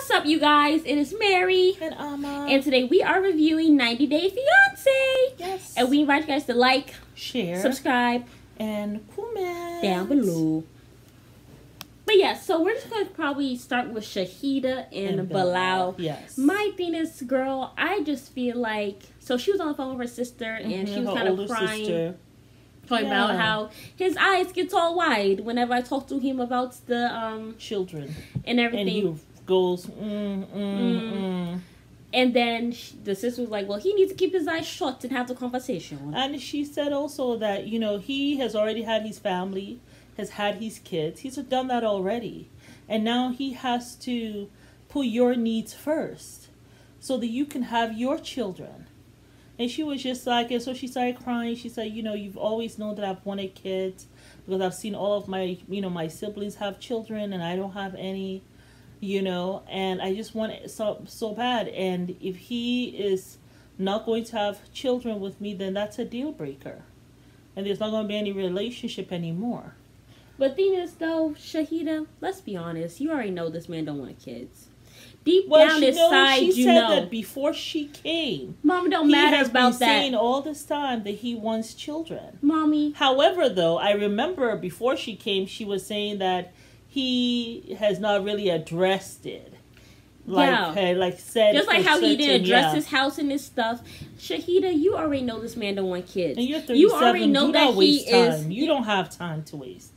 What's up, you guys? It is Mary and Amma, and today we are reviewing 90 Day Fiance. Yes. And we invite you guys to like, share, subscribe, and comment down below. But yeah, so we're just gonna probably start with Shahida and Bilal. Yes. My thing is, girl, I just feel like, so she was on the phone with her sister and she was kind of crying. Talking about how his eyes get all wide whenever I talk to him about the children and everything. And he goes, And then the sister was like, well, he needs to keep his eyes shut and have the conversation. And she said also that, you know, he has already had his family, has had his kids. He's done that already. And now he has to put your needs first so that you can have your children. And she was just like, and so she started crying. She said, you know, you've always known that I've wanted kids because I've seen all of my, you know, my siblings have children and I don't have any, you know, and I just want it so bad. And if he is not going to have children with me, then that's a deal breaker. And there's not going to be any relationship anymore. But thing is, though, Shahida, let's be honest. You already know this man don't want kids. Deep well, down inside, she said that before she came. Mom, don't matter about that. He has been saying all this time that he wants children. Mommy. However, though, I remember before she came, she was saying that he has not really addressed it. Like said, just like how he didn't address his house and his stuff. Shahida, you already know this man don't want kids. And you're 37. You already know that he is. You don't have time to waste.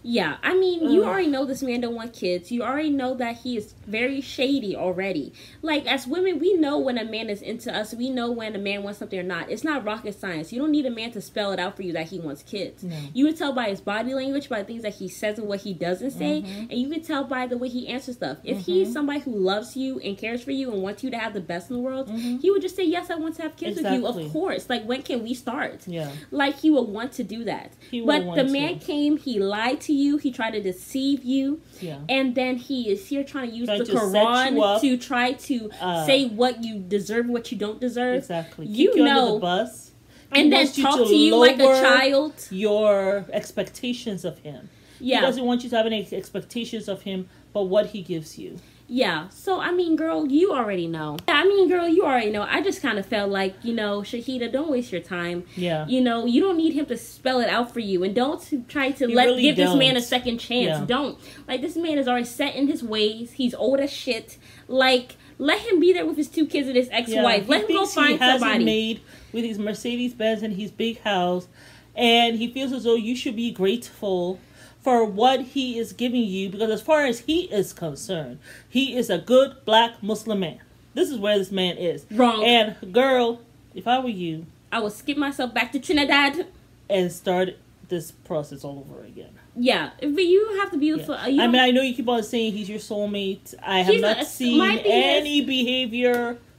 Yeah, I mean, you already know this man don't want kids. You already know that he is very shady already. Like, as women, we know when a man is into us. We know when a man wants something or not. It's not rocket science. You don't need a man to spell it out for you that he wants kids. No. You can tell by his body language, by things that he says and what he doesn't say. And you can tell by the way he answers stuff. If he's somebody who loves you and cares for you and wants you to have the best in the world, he would just say, yes, I want to have kids with you. Of course. Like, when can we start? Yeah. Like, he would want to do that. But the man came, he lied to you. He tried to deceive you, and then he is here trying to use the Quran to try to say what you deserve, what you don't deserve. Exactly. You know, under the bus, and then talk to you like a child. Your expectations of him. Yeah, he doesn't want you to have any expectations of him, but what he gives you. Yeah, so, I mean, girl, you already know. I mean, girl, you already know. I just kind of felt like, you know, Shahida, don't waste your time. Yeah. You know, you don't need him to spell it out for you. And don't try to give this man a second chance. Yeah. Don't. Like, this man is already set in his ways. He's old as shit. Like, let him be there with his 2 kids and his ex-wife. Yeah, let him go find somebody. Made with his Mercedes-Benz and his big house. And he feels as though you should be grateful for what he is giving you, because as far as he is concerned, he is a good black Muslim man. This is where this man is. Wrong. And girl, if I were you, I would skip myself back to Trinidad and start this process all over again. Yeah, but you have to be beautiful. Yeah. I mean, I know you keep on saying he's your soulmate. I have not seen any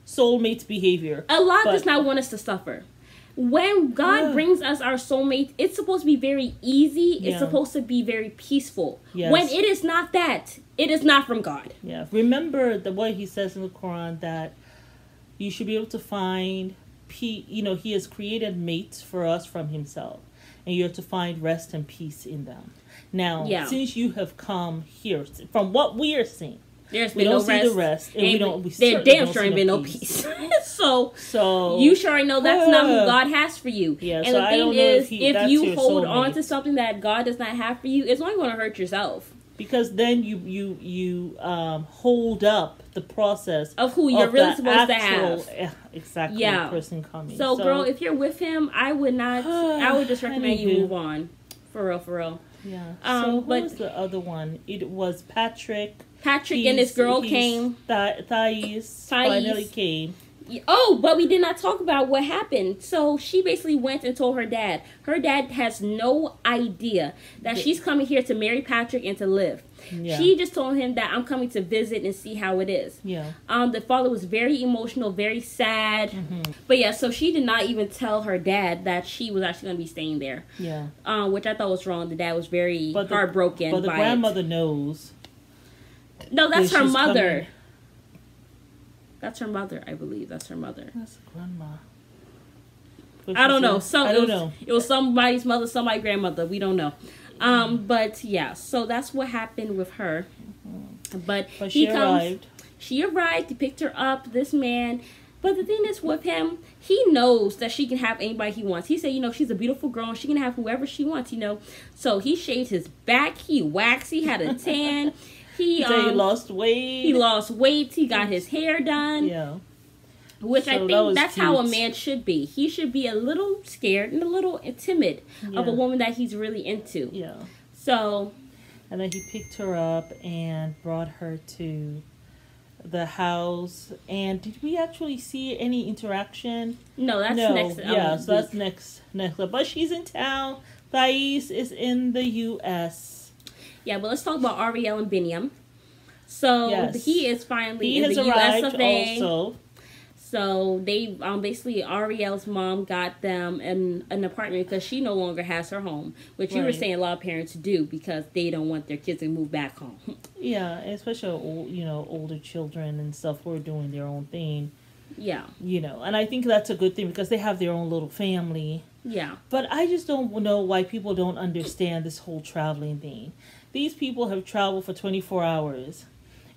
soulmate behavior. Allah does not want us to suffer. When God brings us our soulmate, it's supposed to be very easy. It's supposed to be very peaceful. Yes. When it is not that, it is not from God. Yeah. Remember what he says in the Quran, that you should be able to find peace. You know, he has created mates for us from himself, and you have to find rest and peace in them. Now, since you have come here, from what we are seeing, there's been no rest. And there damn sure ain't been no peace. so you sure know that's not who God has for you. Yeah, and the thing is, if you hold on to something that God does not have for you, it's only going to hurt yourself. Because then you hold up the process of who you're really supposed to have. Exactly. Yeah. The person coming. So, girl, if you're with him, I would not. I would just recommend you move on. For real. Yeah. So what was the other one? It was Patrick. And this girl came. Thais finally came. Oh, but we did not talk about what happened. So she basically went and told her dad. Her dad has no idea that she's coming here to marry Patrick and to live. Yeah. She just told him that I'm coming to visit and see how it is. Yeah. The father was very emotional, very sad. But yeah, so she did not even tell her dad that she was actually going to be staying there. Yeah. Which I thought was wrong. The dad was very heartbroken. But the grandmother knows. No, that's her mother. Coming. That's her mother, I believe. That's her mother. That's grandma. I don't know. I don't know. It was somebody's mother, somebody's grandmother. We don't know. But yeah, so that's what happened with her. But he comes. She arrived, he picked her up, this man. But the thing is with him, he knows that she can have anybody he wants. He said, she's a beautiful girl and she can have whoever she wants. So he shaved his back, he waxed, he had a tan. He lost weight. He lost weight, he got his hair done. Yeah. Which I think that's cute. How a man should be. He should be a little scared and a little timid of a woman that he's really into. Yeah. So. And then he picked her up and brought her to the house. And did we actually see any interaction? No, that's next. Yeah, so that's next. But she's in town. Thais is in the U.S. Yeah, but let's talk about Ariel and Biniam. So he is finally in the U.S. of A. Also. So they basically Ariel's mom got them an apartment because she no longer has her home, which you were saying a lot of parents do because they don't want their kids to move back home. Yeah, especially older children and stuff who are doing their own thing. Yeah. And I think that's a good thing because they have their own little family. Yeah. But I just don't know why people don't understand this whole traveling thing. These people have traveled for 24 hours.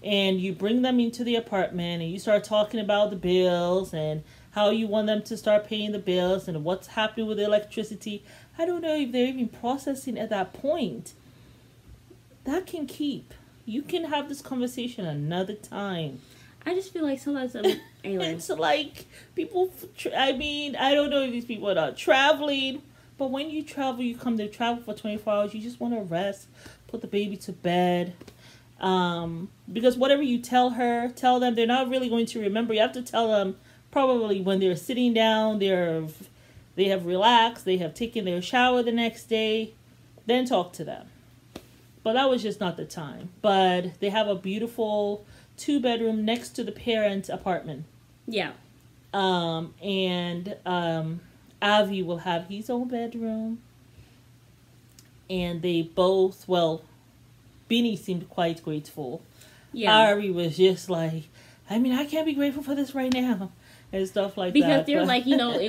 And you bring them into the apartment and you start talking about the bills and how you want them to start paying the bills and what's happening with the electricity. I don't know if they're even processing at that point. That can keep. You can have this conversation another time. I just feel like sometimes anyway. It's like people, I don't know if these people are not traveling, but when you travel, you come to travel for 24 hours, you just want to rest, put the baby to bed. Because whatever you tell them, they're not really going to remember. You have to tell them probably when they're sitting down, they have relaxed, they have taken their shower the next day, then talk to them. But that was just not the time. But they have a beautiful 2-bedroom next to the parents' apartment. Yeah. And Avi will have his own bedroom. And they both, Beanie seemed quite grateful. Yeah. Ari was just like, I can't be grateful for this right now. And stuff like because that. Because they're like,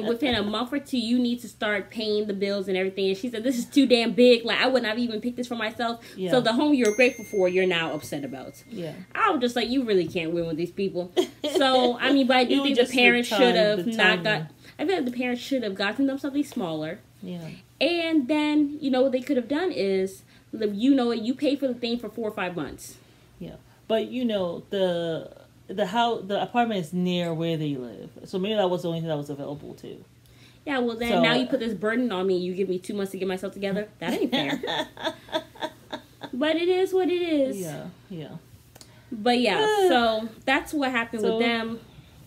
within a month or two, you need to start paying the bills and everything. And she said, this is too damn big. Like, I would not even pick this for myself. Yeah. So the home you're grateful for, you're now upset about. Yeah. I was just like, you really can't win with these people. So, but I do think the parents should have not got... I feel like the parents should have gotten them something smaller. Yeah. And then, what they could have done is... you pay for the thing for 4 or 5 months. Yeah, but the apartment is near where they live, so maybe that was the only thing that was available too. Yeah, well then now you put this burden on me. You give me 2 months to get myself together. That ain't fair. But it is what it is. Yeah. But yeah, so that's what happened with them.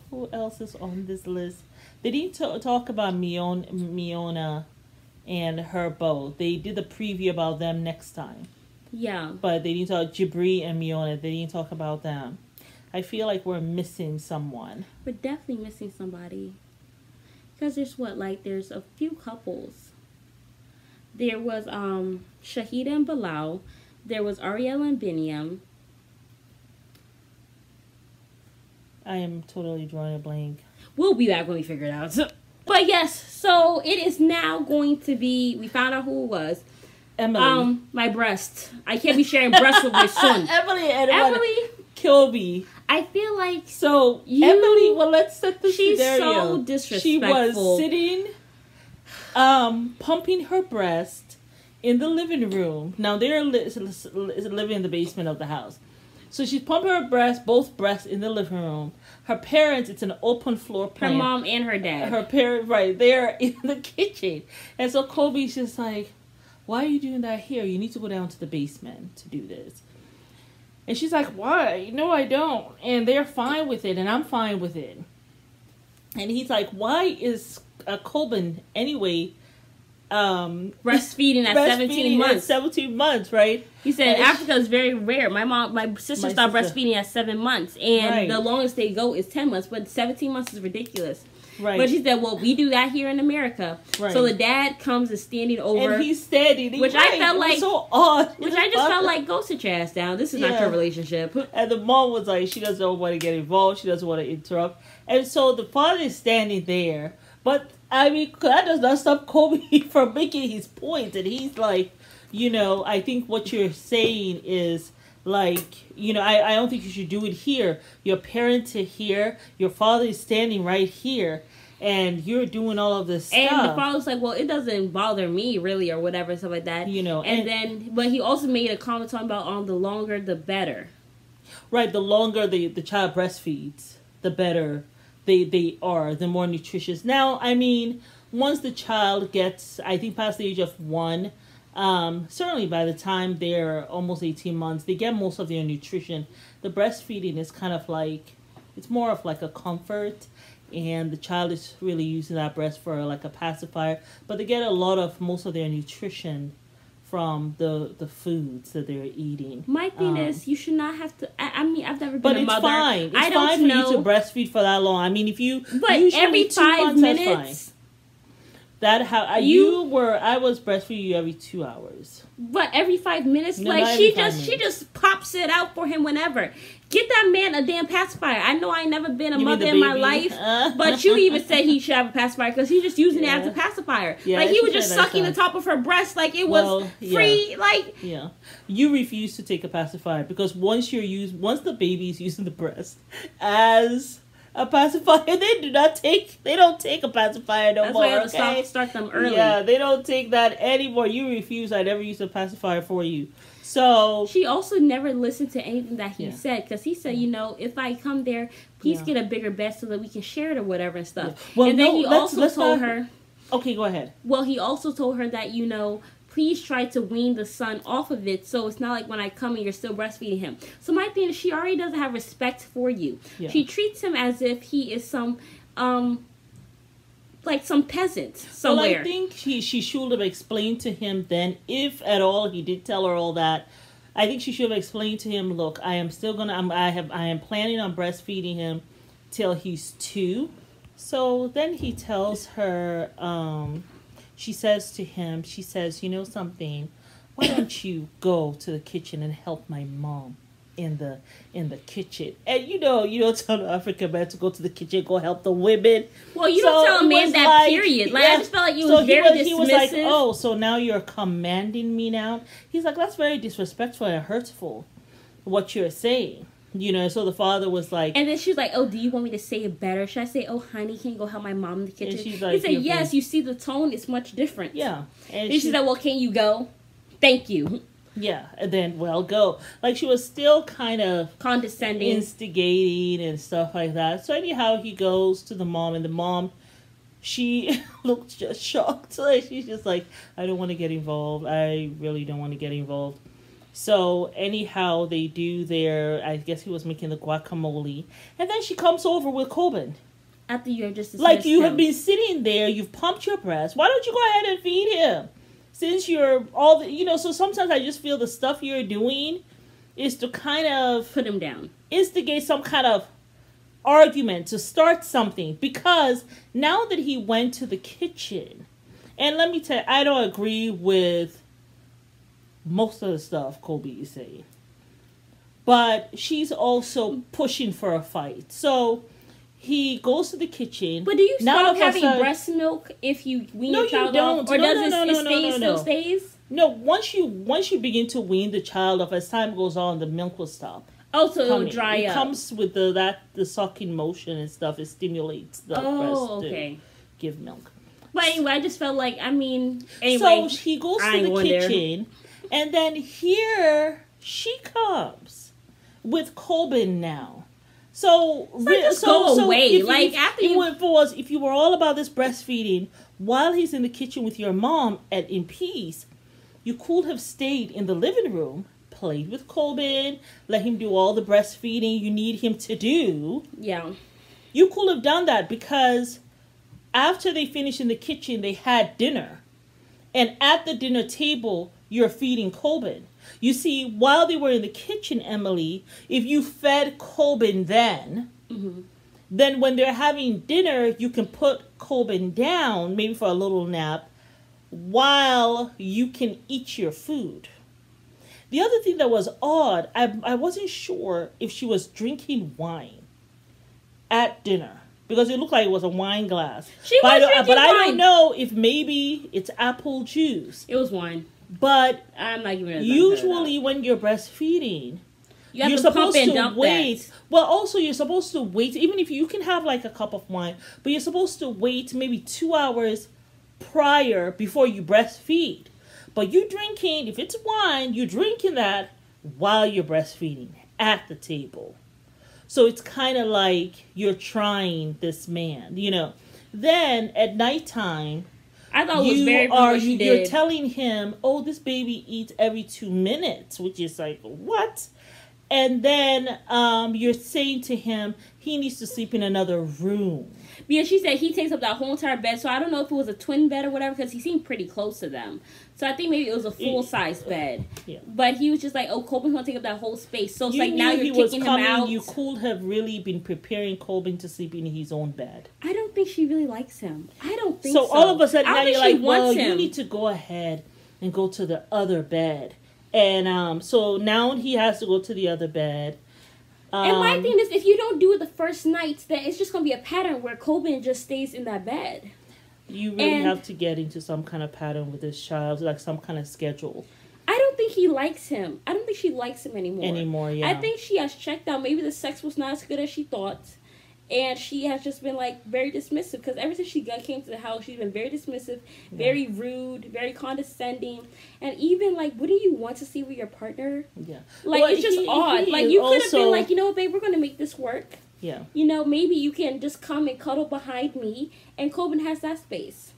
Who else is on this list? They didn't talk about Miona and her beau. They did the preview about them next time. Yeah. But they didn't talk Jibri and Miona. They didn't talk about them. I feel like we're missing someone. We're definitely missing somebody. Because there's a few couples. There was Shahida and Bilal. There was Ariel and Biniam. I am totally drawing a blank. We'll be back when we figure it out. But yes, so it is now going to be, we found out who it was. Emily. My breast. I can't be sharing breasts with my son. Emily Kilby. I feel like Emily, let's set the she's scenario. So disrespectful. She was sitting, pumping her breast in the living room. Now they're living in the basement of the house. So she's pumping her both breasts in the living room. Her parents, it's an open floor plan. Her mom and her dad. Her parents, right, they're in the kitchen. And so Kobe's just like, why are you doing that here? You need to go down to the basement to do this. And she's like, why? No, I don't. And they're fine with it, and I'm fine with it. And he's like, why is Colbin anyway breastfeeding at 17 months? At 17 months, right? He said Africa is very rare. My sister stopped breastfeeding at 7 months, and the longest they go is 10 months, but 17 months is ridiculous. Right. But she said, well, we do that here in America. Right. So the dad comes and standing over. And he's standing. Which I felt like, so odd. Which I just felt like, go sit your ass down. This is not your relationship. And the mom was like, she doesn't want to get involved. She doesn't want to interrupt. And so the father is standing there. But, that does not stop Kobe from making his point. And he's like, I think what you're saying is Like, you know, I don't think you should do it here. Your parents are here. Your father is standing right here. And you're doing all of this stuff. And the father's like, well, it doesn't bother me, really, or whatever, stuff like that. You know. But he also made a comment talking about, the longer, the better. Right, the longer the child breastfeeds, the better they are, the more nutritious. Now, I mean, once the child gets, I think, past the age of 1, certainly by the time they're almost 18 months, they get most of their nutrition. The breastfeeding is kind of like, it's more of like a comfort, and the child is really using that breast for like a pacifier, but they get most of their nutrition from the foods that they're eating. My thing is, you should not have to. I mean, I've never been a mother. But it's fine. It's fine for you to breastfeed for that long. I mean, if you every 5 minutes. I was breastfeeding you every 2 hours. But every 5 minutes, No, like every she 5 just minutes. she just pops it out for him whenever. Get that man a damn pacifier. I know I ain't never been a You mean mother the in my baby? life, but you even said he should have a pacifier because he's just using it as a pacifier. Yeah, like he was she just said that sucking the stuff. top of her breast like it was free. Yeah. Like Yeah, you refuse to take a pacifier because once the baby's using the breast as a pacifier, they don't take a pacifier no that's more. why I have to start them early. Yeah, they don't take that anymore. You refuse. I never used a pacifier for you. So she also never listened to anything that he said because he said, you know, if I come there, please get a bigger bed so that we can share it or whatever and stuff. Yeah. Well, and then he also told her. Okay, go ahead. Well, he also told her that, you know, please try to wean the son off of it so it's not like when I come and you're still breastfeeding him. So my thing is she already doesn't have respect for you. Yeah. She treats him as if he is some peasant somewhere. Well, I think she should have explained to him then, if at all he did tell her all that. I think she should have explained to him, look, I am planning on breastfeeding him till he's 2. So then he tells her, she says, you know something, why don't you go to the kitchen and help my mom in the kitchen? And you don't tell an African man to go to the kitchen, go help the women. Well, you don't tell a man that, period. Like, I just felt like you was very dismissive. He was like, oh, so now you're commanding me now? He's like, that's very disrespectful and hurtful, what you're saying. You know, so the father was like... And then she's like, oh, do you want me to say it better? Should I say, oh, honey, can you go help my mom in the kitchen? And she's like, he said, yes, you see the tone is much different. Yeah. And she's like, well, can you go? Thank you. Yeah, and then, well, go. Like, she was still kind of... condescending. Instigating and stuff like that. So anyhow, he goes to the mom, and the mom, she looked just shocked. Like, she's just like, I don't want to get involved. I really don't want to get involved. So anyhow, they do I guess he was making the guacamole. And then she comes over with Coben. After you're just... Like, you have been sitting there, you've pumped your breast. Why don't you go ahead and feed him? Since you're so sometimes I just feel the stuff you're doing is to kind of... put him down. Instigate some kind of argument, to start something. Because now that he went to the kitchen, and let me tell you, I don't agree with most of the stuff Colby is saying. But she's also pushing for a fight. So... he goes to the kitchen. But do you stop having breast milk if you wean your child off? Or does it still stays? No, once you begin to wean the child off, as time goes on, the milk will stop. Oh, so it'll dry up. It comes with the sucking motion and stuff. It stimulates the breast to give milk. But anyway, I just felt like, so he goes to the kitchen, and then here she comes with Coben now. So, go away. If you were all about this breastfeeding while he's in the kitchen with your mom in peace, you could have stayed in the living room, played with Coben, let him do all the breastfeeding you need him to do. Yeah. You could have done that because after they finished in the kitchen, they had dinner. And at the dinner table, you're feeding Coben. You see, while they were in the kitchen, Emily, if you fed Coben then, then when they're having dinner, you can put Coben down, maybe for a little nap, while you can eat your food. The other thing that was odd, I wasn't sure if she was drinking wine at dinner. Because it looked like it was a wine glass. But I don't know if maybe it's apple juice. It was wine. But I'm not giving it usually when you're breastfeeding, You have you're to supposed pump and to dump wait. that. Well, also you're supposed to wait. Even if you can have like a cup of wine, but you're supposed to wait maybe 2 hours prior before you breastfeed. But you drinking, if it's wine, you're drinking that while you're breastfeeding at the table. So it's kind of like you're trying this man, you know. Then at nighttime, I thought it was very rude what she did. you're telling him, oh, this baby eats every 2 minutes, which is like, what? And then you're saying to him he needs to sleep in another room. Because she said he takes up that whole entire bed. So I don't know if it was a twin bed or whatever, because he seemed pretty close to them. So I think maybe it was a full-size bed. Yeah. But he was just like, oh, Colbin's going to take up that whole space. So it's You like now knew you're kicking him out. You could have really been preparing Colbin to sleep in his own bed. I don't think she really likes him. I don't think so. So all of a sudden now you're like, well, him. You need to go ahead and go to the other bed. And so now he has to go to the other bed. And my thing is, if you don't do it the first night, then it's just going to be a pattern where Colbin just stays in that bed. You really have to get into some kind of pattern with this child, like some kind of schedule. I don't think he likes him. I don't think she likes him anymore. Yeah. I think she has checked out. Maybe the sex was not as good as she thought. And she has just been, like, very dismissive. Because ever since she came to the house, she's been very dismissive, very rude, very condescending. And even, like, wouldn't you want to see with your partner? Yeah. Like, it's just odd. Like, you could have been like, you know what, babe, we're going to make this work. Yeah. You know, maybe you can just come and cuddle behind me. And Colbin has that space.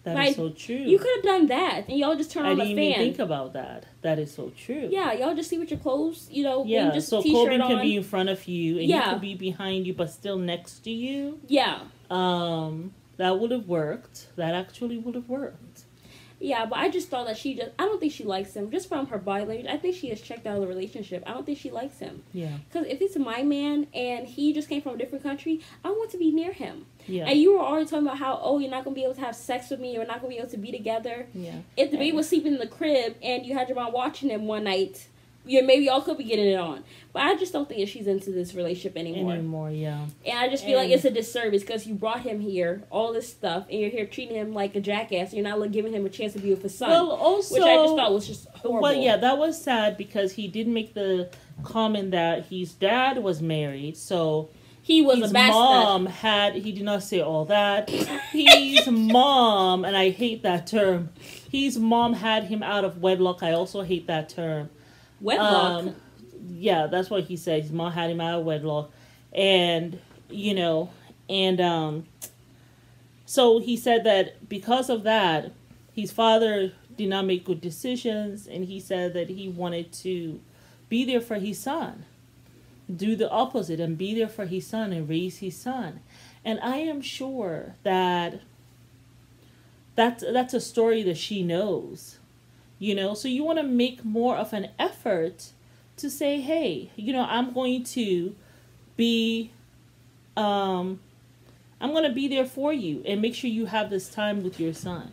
That is so true. You could have done that, and y'all just turn on the fan. I didn't even think about that. That is so true. Yeah, y'all just see with your clothes, you know. Yeah, just so Colbin can be in front of you, and he could be behind you, but still next to you. Yeah. That would have worked. That actually would have worked. Yeah, but I just thought that I don't think she likes him. Just from her body language, I think she has checked out of the relationship. I don't think she likes him. Yeah. Because if it's my man, and he just came from a different country, I want to be near him. Yeah. And you were already talking about how, oh, you're not going to be able to have sex with me, or not going to be able to be together. Yeah. If the baby was sleeping in the crib, and you had your mom watching him one night, maybe y'all could be getting it on. But I just don't think that she's into this relationship anymore. Yeah. And I just feel like it's a disservice, because you brought him here, all this stuff, and you're here treating him like a jackass. And you're not giving him a chance to be with his son. Well, also, which I just thought was just horrible. Well, yeah, that was sad, because he did make the comment that his dad was married, so he was his a bastard. he did not say all that. His mom, and I hate that term, his mom had him out of wedlock. I also hate that term. Wedlock? Yeah, that's what he said. His mom had him out of wedlock. And, you know, and so he said that because of that, his father did not make good decisions, and he said that he wanted to be there for his son. Do the opposite and be there for his son and raise his son. And I am sure that that's a story that she knows. You know, so you want to make more of an effort to say, hey, you know, I'm going to be there for you and make sure you have this time with your son.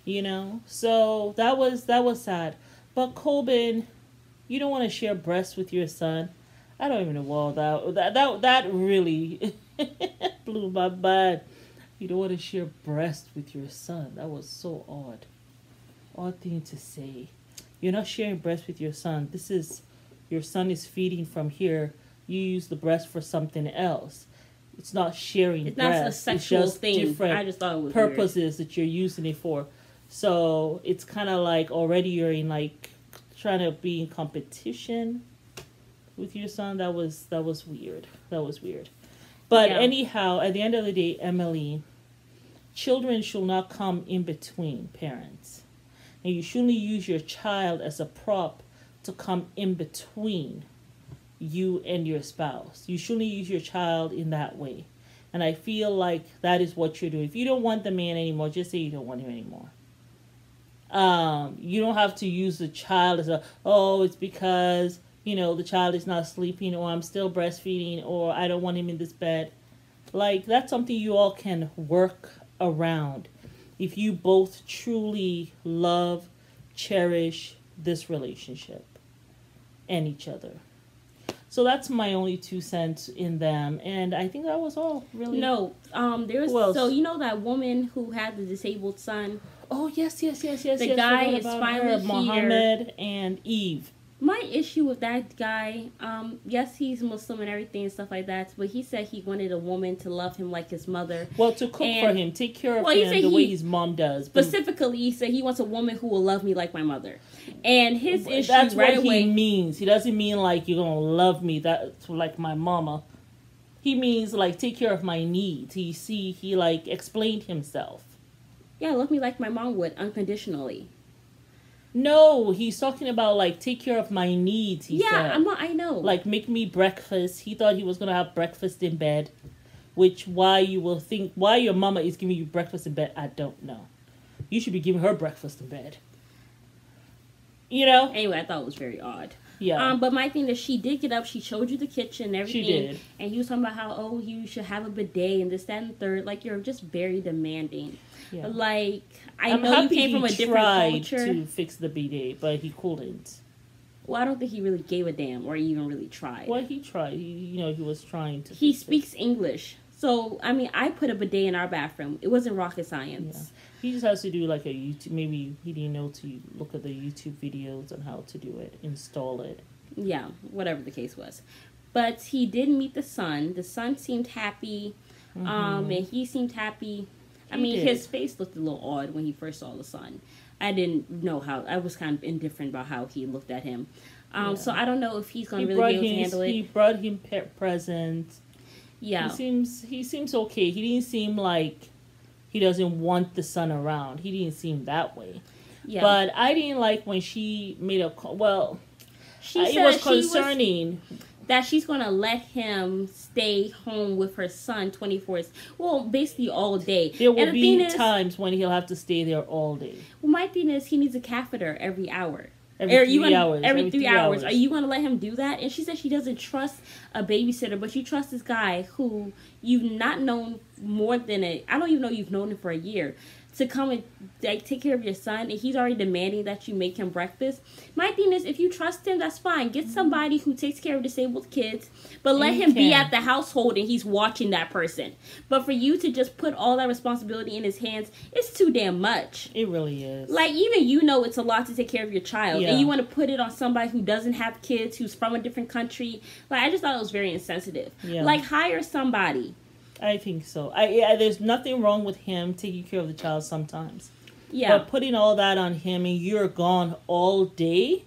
You know, so that was sad. But Colbin, you don't want to share breasts with your son. I don't even know all that really blew my mind. You don't want to share breasts with your son. That was so odd. Odd thing to say. You're not sharing breast with your son. Your son is feeding from here. You use the breast for something else. It's not sharing breast. It's not a sexual it's just thing. Different I just thought it was purposes weird. That you're using it for. So it's kind of like already you're in like trying to be in competition with your son. That was weird. That was weird. But anyhow, at the end of the day, Emily, children should not come in between parents. And you shouldn't use your child as a prop to come in between you and your spouse. You shouldn't use your child in that way. And I feel like that is what you're doing. If you don't want the man anymore, just say you don't want him anymore. You don't have to use the child as it's because, you know, the child is not sleeping, or I'm still breastfeeding, or I don't want him in this bed. Like, that's something you all can work around if you both truly love, cherish this relationship and each other. So that's my only 2 cents in them, and I think that was all, really. No, there's so you know that woman who had the disabled son. Oh yes. The guy is finally here. Mohammed and Eve. My issue with that guy, yes, he's Muslim and everything and stuff like that, but he said he wanted a woman to love him like his mother. Well, to cook for him, take care of him the way his mom does. Specifically, he said he wants a woman who will love me like my mother. And his issue that's right what away, he means. He doesn't mean like you're going to love me that's like my mama. He means like take care of my needs. He like explained himself. Yeah, love me like my mom would, unconditionally. No, he's talking about like take care of my needs. He said. I know. Like make me breakfast. He thought he was gonna have breakfast in bed, which why you will think why your mama is giving you breakfast in bed. I don't know. You should be giving her breakfast in bed. You know. Anyway, I thought it was very odd. Yeah. But my thing is, she did get up. She showed you the kitchen and everything. She did. And he was talking about how you should have a bidet and this, that, and the third. Like you're just very demanding. Yeah. Like I know you came from a different culture. Tried to fix the bidet, but he couldn't. Well, I don't think he really gave a damn, or even really tried. Well, he tried. He was trying to. He speaks English, so I mean, I put a bidet in our bathroom. It wasn't rocket science. Yeah. He just has to do like a YouTube. Maybe he didn't know to look at the YouTube videos on how to do it, install it. Yeah, whatever the case was, but he did meet the son. The son seemed happy, and he seemed happy. His face looked a little odd when he first saw the son. I didn't know how. I was kind of indifferent about how he looked at him. So I don't know if he's going to really be able to handle it. He brought him presents. Yeah. He seems okay. He didn't seem like he doesn't want the son around. He didn't seem that way. Yeah. But I didn't like when she made a call. Well, it was concerning. That she's going to let him stay home with her son 24 hours. Well, basically all day. There will be times when he'll have to stay there all day. Well, my thing is he needs a catheter every hour. Every 3 hours. Every 3 hours. Are you going to let him do that? And she said she doesn't trust a babysitter, but you trust this guy who you've not known more than I don't even know you've known him for a year, to come and take care of your son, and he's already demanding that you make him breakfast. My thing is, if you trust him, that's fine. Get somebody who takes care of disabled kids, but let him be at the household and he's watching that person. But for you to just put all that responsibility in his hands, it's too damn much. It really is. Like, even it's a lot to take care of your child, and you want to put it on somebody who doesn't have kids, who's from a different country. Like, I just thought it was very insensitive. Yeah. Like, hire somebody. I think so. There's nothing wrong with him taking care of the child sometimes. Yeah. But putting all that on him and you're gone all day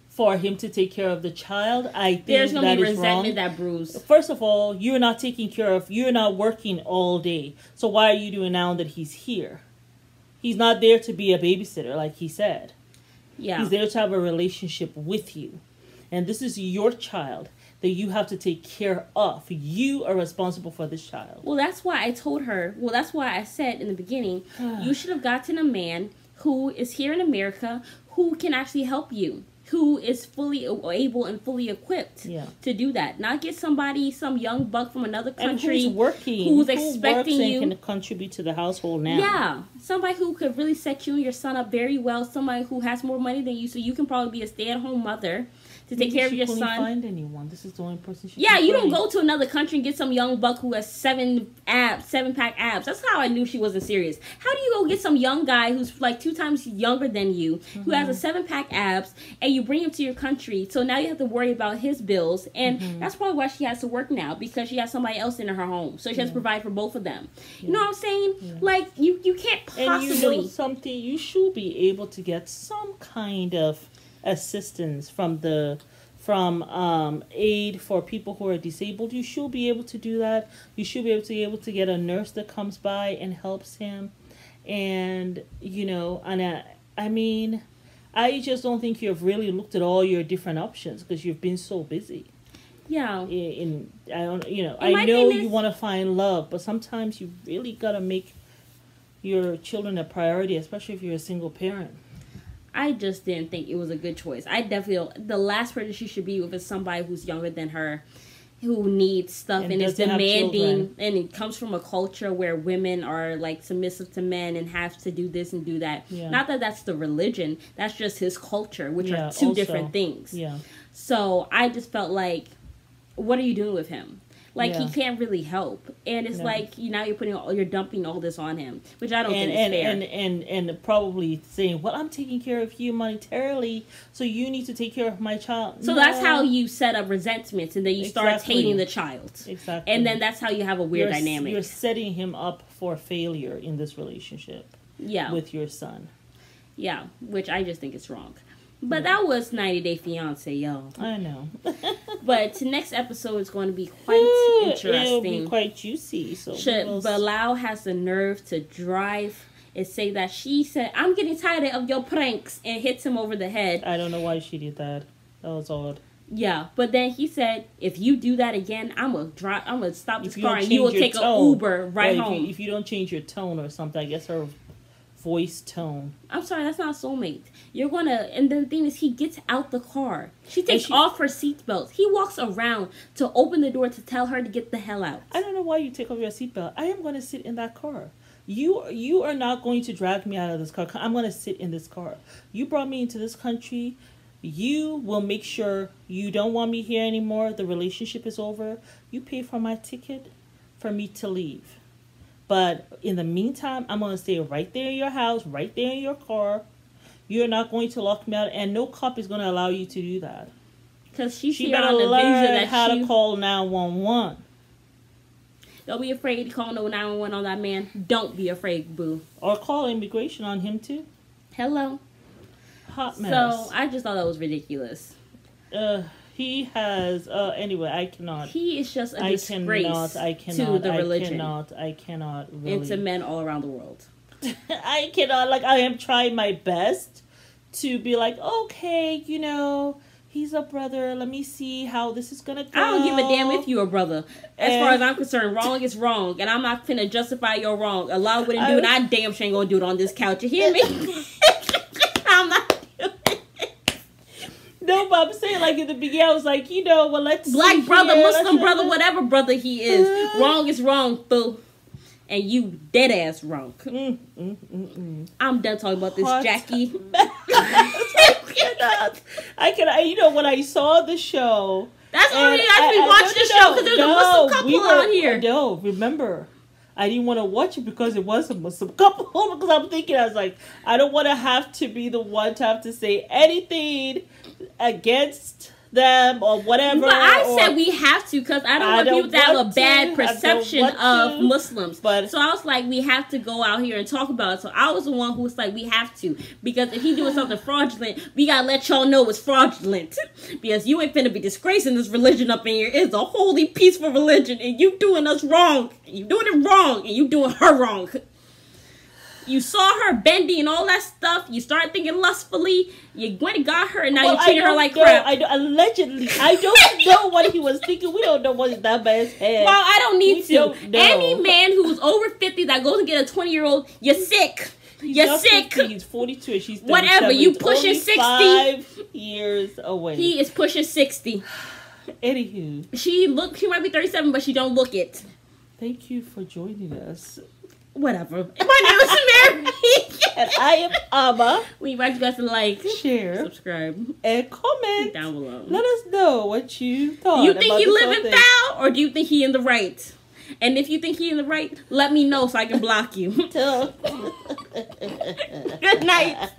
for him to take care of the child, I think there's gonna that be is resentment wrong. That bruise. First of all, you're not working all day. So why are you doing now that he's here? He's not there to be a babysitter, like he said. Yeah. He's there to have a relationship with you. And this is your child that you have to take care of. You are responsible for this child. Well, that's why I told her. Well, that's why I said in the beginning, you should have gotten a man who is here in America who can actually help you, who is fully able and fully equipped to do that. Not get some young buck from another country and who's working, who's expecting you and can contribute to the household now. Yeah, somebody who could really set you and your son up very well. Somebody who has more money than you, so you can probably be a stay-at-home mother to take care of your son. She couldn't find anyone. This is the only person she. Yeah, you don't go to another country and get some young buck who has 7-pack abs. That's how I knew she wasn't serious. How do you go get some young guy who's like 2 times younger than you, who has a 7-pack abs, and you bring him to your country? So now you have to worry about his bills, and that's probably why she has to work now, because she has somebody else in her home, so she has to provide for both of them. You know what I'm saying? Yeah. Like you can't possibly. And you know something, you should be able to get some kind of assistance from aid for people who are disabled. You should be able to do that. You should be able to get a nurse that comes by and helps him. And I just don't think you've really looked at all your different options because you've been so busy. Yeah. I know you want to find love, but sometimes you really got to make your children a priority, especially if you're a single parent. I just didn't think it was a good choice. I definitely, the last person she should be with is somebody who's younger than her, who needs stuff and is demanding, and it comes from a culture where women are like submissive to men and have to do this and do that. Yeah. Not that that's the religion, that's just his culture, which are two different things. Yeah. So I just felt like, what are you doing with him? Like, he can't really help. And it's like, now you're dumping all this on him, which I don't think is fair. And probably saying, well, I'm taking care of you monetarily, so you need to take care of my child. So that's how you set up resentments, and then you start hating the child. Exactly. And then that's how you have a weird dynamic. You're setting him up for failure in this relationship. Yeah. With your son. Yeah, which I just think is wrong. But that was 90 Day Fiance, y'all. I know. But next episode is going to be quite interesting. It'll be quite juicy. So Bilal has the nerve to drive and say that she said, I'm getting tired of your pranks, and hits him over the head. I don't know why she did that. That was odd. Yeah, but then he said, if you do that again, I'm gonna stop this car and you will take an Uber right home. If you don't change your tone or something, I guess her voice tone. I'm sorry, that's not Soulmate. You're gonna, and the thing is, he gets out the car. She takes off her seatbelt. He walks around to open the door to tell her to get the hell out. I don't know why you take off your seatbelt. I am gonna sit in that car. You are not going to drag me out of this car. I'm gonna sit in this car. You brought me into this country. You will make sure you don't want me here anymore. The relationship is over. You pay for my ticket for me to leave. But in the meantime, I'm going to stay right there in your house, right there in your car. You're not going to lock me out, and no cop is going to allow you to do that. Because she better learn how to call 911. Don't be afraid to call no 911 on that man. Don't be afraid, boo. Or call immigration on him, too. Hello. Hot mess. So, I just thought that was ridiculous. He has, anyway, I cannot. He is just a disgrace to the religion. I cannot really. And to men all around the world. I cannot, I am trying my best to be like, okay, he's a brother. Let me see how this is going to go. I don't give a damn if you're a brother. As far as I'm concerned, wrong is wrong. And I'm not finna justify your wrong. Allah wouldn't do it. I damn sure ain't gonna do it on this couch. You hear me? I'm not. No, but I'm saying, in the beginning, I was like, well, let's Black brother, Muslim brother, whatever brother he is. Wrong is wrong, boo. And you dead ass wrong. I'm done talking about this, Jackie. I cannot. When I saw the show. That's the only reason I watched the show, because there's a Muslim couple on here. No, remember. I didn't want to watch it because it was a Muslim couple. Because I'm thinking, I was like, I don't want to have to be the one to have to say anything against them or whatever. But I said we have to, because I don't want people to have a bad perception of Muslims. But so I was like, we have to go out here and talk about it. So I was the one who was like, we have to. Because if he doing something fraudulent, we got to let y'all know it's fraudulent. Because you ain't finna be disgracing this religion up in here. It's a holy, peaceful religion. And you doing us wrong. You doing it wrong. And you doing her wrong. You saw her bending and all that stuff. You started thinking lustfully. You went and got her, and now you're treating her like crap. Allegedly. I don't know what he was thinking. We don't know what's that man's head. Well, I don't need to. Any man who's over 50 that goes and get a 20-year-old, you're sick. You're sick. 50, he's 42 and she's 37. Whatever. You pushing 60. 5 years away. He is pushing 60. Anywho. She might be 37, but she don't look it. Thank you for joining us. Whatever. My name is Mary. And I am Amma. We invite you guys to share, subscribe, and comment down below. Let us know what you thought. You think he living foul, or do you think he in the right? And if you think he in the right, let me know so I can block you. Good night.